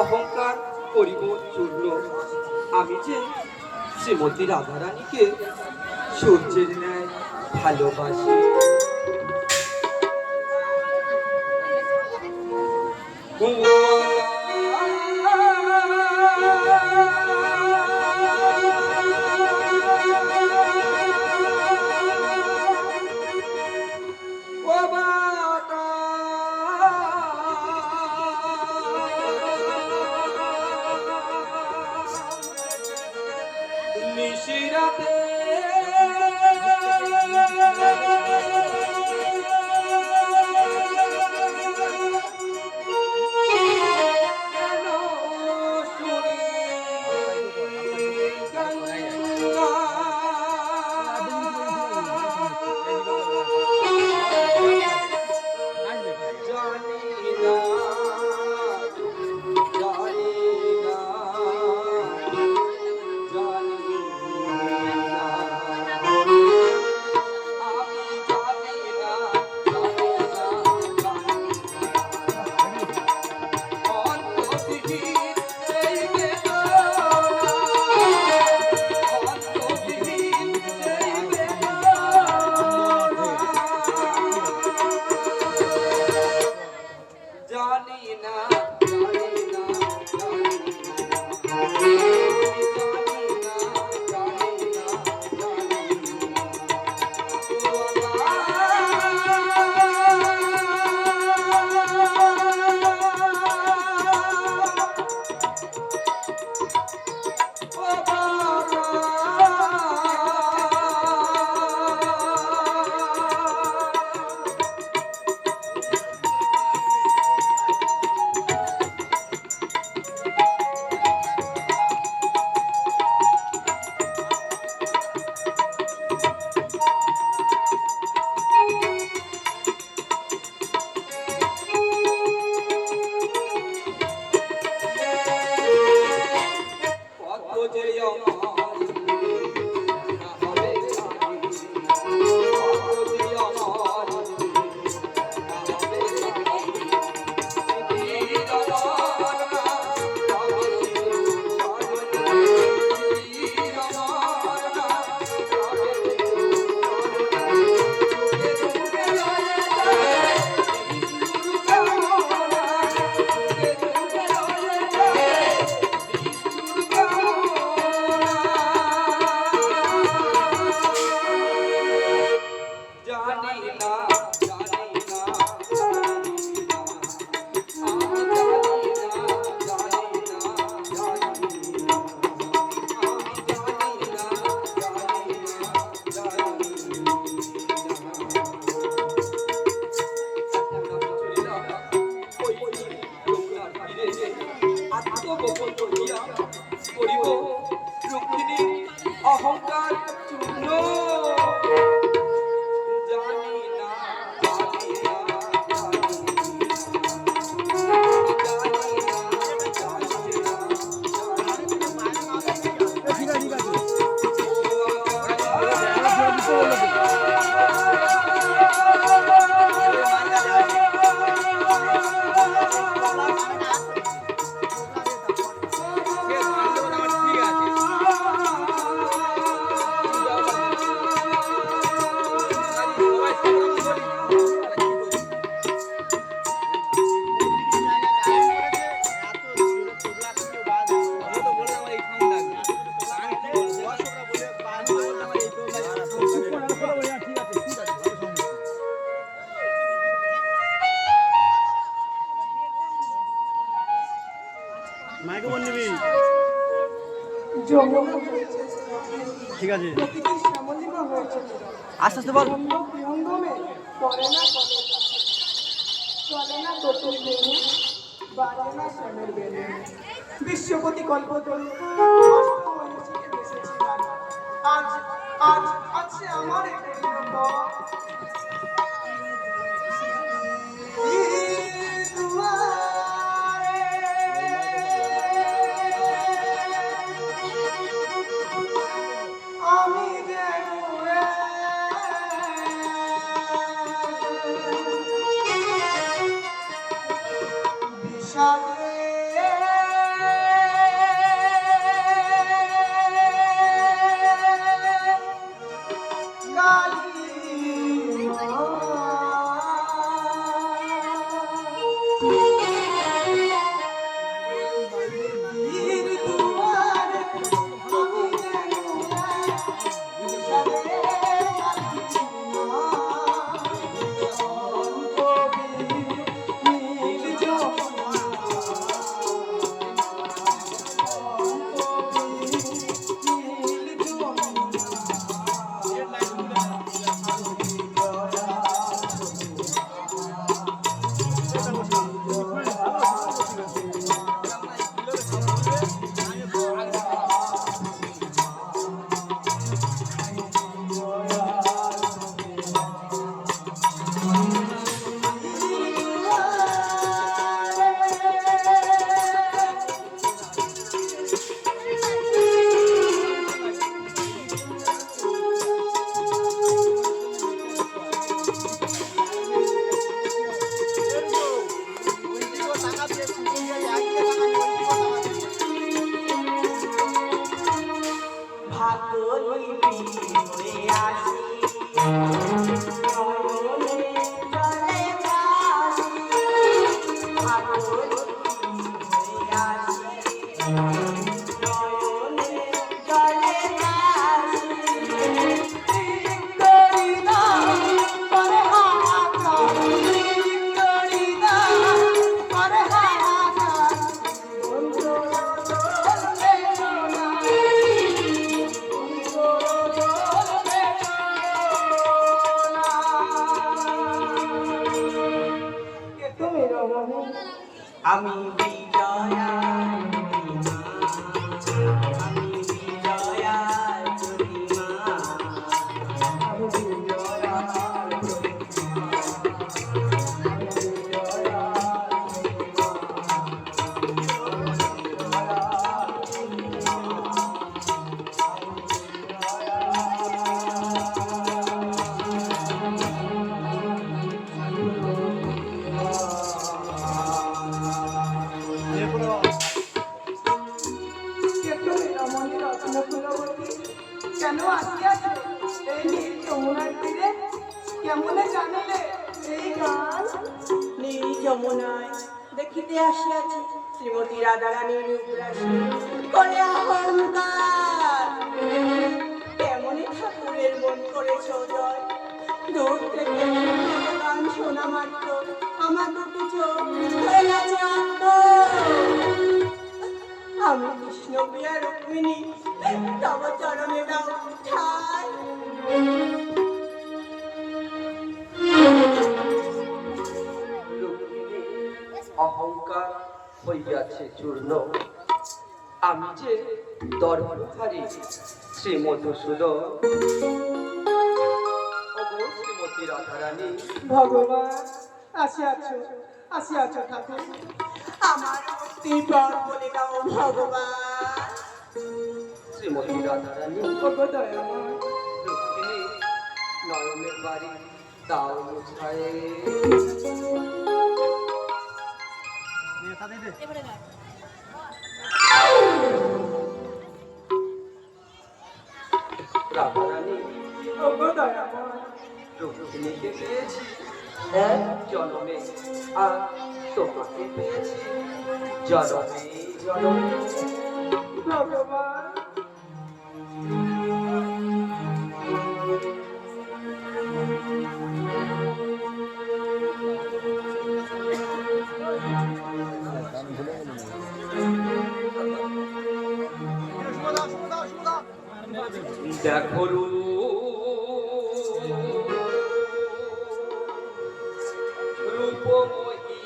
অহংকার করিব চূর্ণ। আমি যে শ্রীমতী রাধারানীকে সূর্যের ন্যায় ভালোবাসি। নিশিরাতে আত্মগোপন করিয়া করিব রুক্মিণী অহংকার চূর্ণ। ঠিক আছে আস্তে আস্তে বল। বিশ্বপতি কল্পতরু আজ আজ আছে আমার আমি বিজয়ার প্রতিমা, আমি বিজয়ার প্রতিমা, আমি বিজয়ার প্রতিমা, আমি কেন আসিয়াছ এই নীল যমুনার তীরে? কেমনে জানিলে এই গান? নীল যমুনায় দেখিতে আসিয়াছি শ্রীমতী রাধারানীর রূপরাশি করে অহংকার। কেমনে ঠাকুরের মন করেছ জয়? দূর থেকে গান শোনা মাত্র আমার দুটি চোখ হয়ে গেছে অন্ধ। আমি কৃষ্ণ প্রিয়া রুক্মিণী, তব চরণে দাও ঠাই। রুক্মিণী অহংকার হইয়াছে চূর্ণ, আমি যে দর্পধারী শ্রী মধুসূদন। ওগো শ্রীমতী রাধারানী, ভগবান আসিয়াছ ঠাকুর। আমার মুক্তির পর বলে দাও ভগবান। শ্রীমতী রাধারানী, ওগো দয়াময়, রুক্মিণী নয়নের বাড়ি দাও মুছায়ে। রাধারানী, ওগো দয়াময়, রুক্মিণীকে পেয়েছি এক জন্মে, আর তোমাকে পেয়েছি জনমে জনমে। ভগবান দেখো রূপময়ী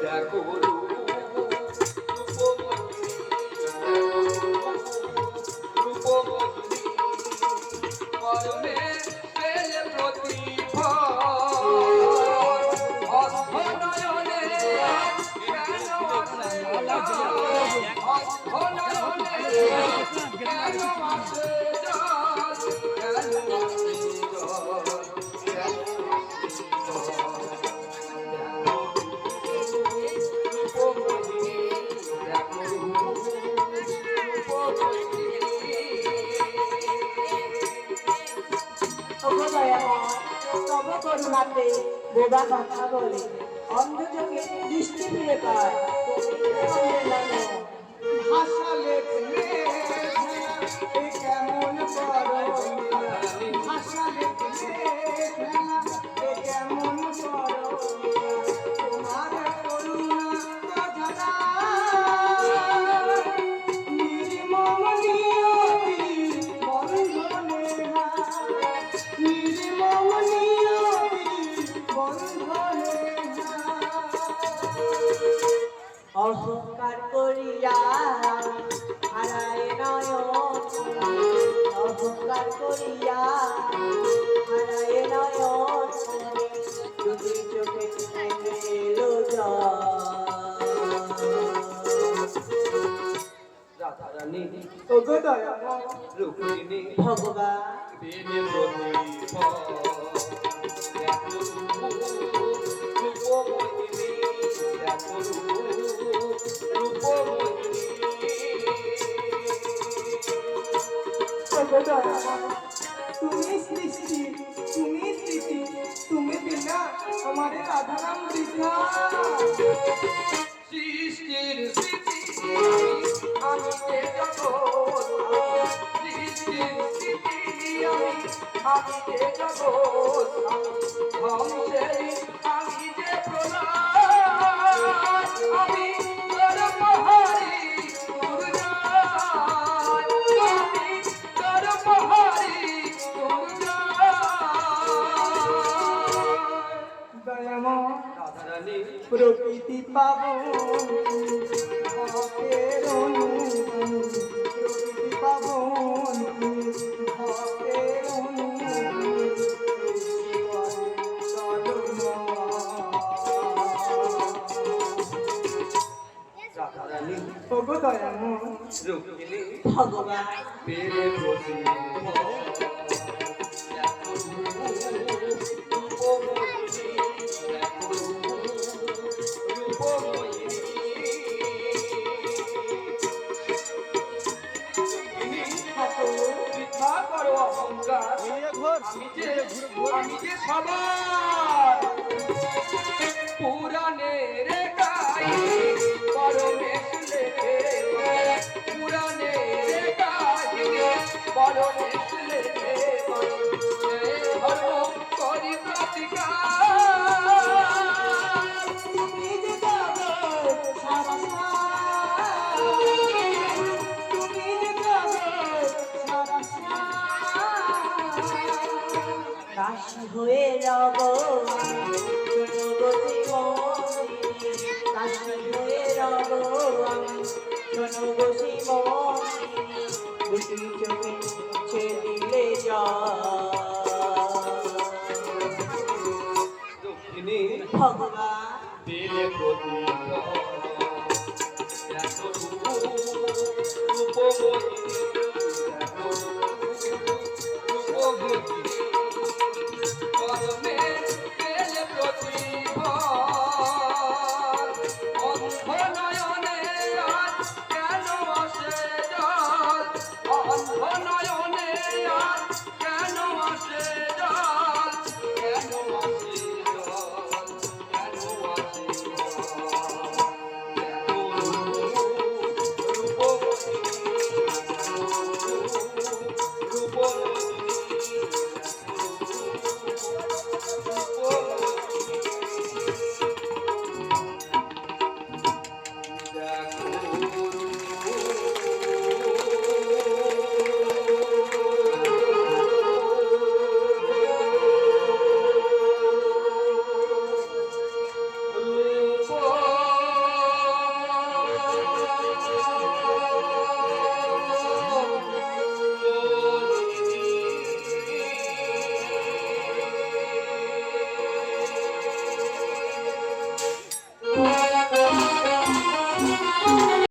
দেখো রূপময়ী কর্মে পেলে প্রতিফল অস্থনয়নে কেন আসে অস্থনয়নে কেন আসে জল, কেন আসে জল, কেন ওগো দয়াময়, তব করুণাতে বোবা কথা বলে, অন্ধ চোখে দৃষ্টি ফিরে পায়, ভাষা লেখলে এ কেমন করণীয়া, ভাষা লেখলে এ কেমন করণীয়া, তোমার করুণা অজানা নির্মম নিয়তি বন্ধনে না, নির্মম নিয়তি বন্ধনে না। অহংকার করিয়া হারায় নয়ন, অহংকার করিয়া হারায় নয়ন, দুটি চোখে নেমে এলো জল। রাধারানী, ওগো দয়াময়, রুক্মিণী ভগবান পেলে প্রতিফল দেখো রূপময়ী, দেখো রূপময়ী। ওগো দয়াময়, তুমি সৃষ্টি, তুমি স্থিতি, তুমি বিনা আমার রাধারাম বৃথা। সৃষ্টির স্থিতি আমি যে জগৎ, সৃষ্টির স্থিতি আমি যে জগৎ, ধ্বংসের আমি যে প্রলয়, আমি তোর পাহাড়ি দুর্জয়, আমি তোর পাহাড়ি দুর্জয়। দয়াময় রাধারানী প্রকৃতি পাবন ভক্তের অনুভূতি প্রকৃতি পাবন ভক্তের অনুভূতি রাধারানী ওগো দয়াময় রুক্মিণী ভগবান পেলে প্রতি বৃথা করো অহংকার আমি যে সবার পুরাণের গাই পরমেশ লেখে পুরাণের গাই পরমেশ লেখে ধর্ম করি প্রতিকার তুমি যে জগৎ সারসার, তুমি যে জগৎ সারসার। দাসী হয়ে রব জনগতি মন্দিরে, দাসী হয়ে রব আমি জনগতি মন্দিরে, দুটি চোখে ছেড়িলে দক্ষিণী ভগবান দিলে প্রতি রূপময়ী পরমে পেলে প্রতিভা